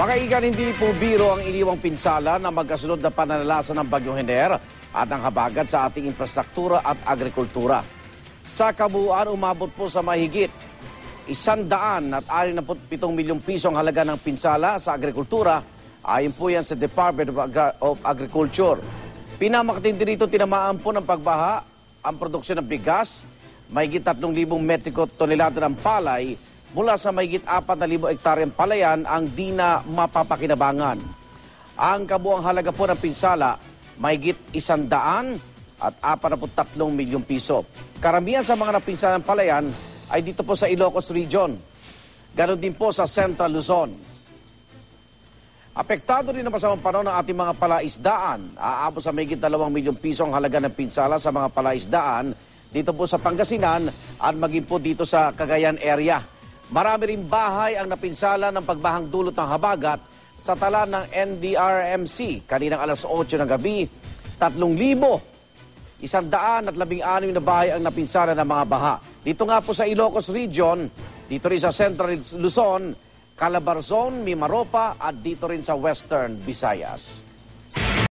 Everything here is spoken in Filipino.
Makaigan, hindi po biro ang iniwang pinsala na magkasunod na pananalasa ng Bagyong Hener at ang habagat sa ating infrastruktura at agrikultura. Sa kabuuan, umabot po sa mahigit 167 milyong piso ang halaga ng pinsala sa agrikultura, ayon po yan sa Department of Agriculture. Pinamakitin din dito, tinamaan po ng pagbaha ang produksyon ng bigas, mahigit 3,000 metriko tonelada ng palay, mula sa mahigit 4,000 hektaryang palayan ang di na mapapakinabangan. Ang kabuang halaga po ng pinsala, mahigit 143 milyong piso. Karamihan sa mga napinsalang palayan ay dito po sa Ilocos Region. Ganon din po sa Central Luzon. Apektado rin ang masamang panahon ng ating mga palaisdaan. Aabot sa mahigit 2 milyong piso ang halaga ng pinsala sa mga palaisdaan dito po sa Pangasinan at maging po dito sa Cagayan area. Marami rin bahay ang napinsala ng pagbahang dulot ng habagat sa tala ng NDRRMC. Kaninang alas 8 ng gabi, 3,116 na bahay ang napinsala ng mga baha. Dito nga po sa Ilocos Region, dito rin sa Central Luzon, Calabarzon, Mimaropa at dito rin sa Western Visayas.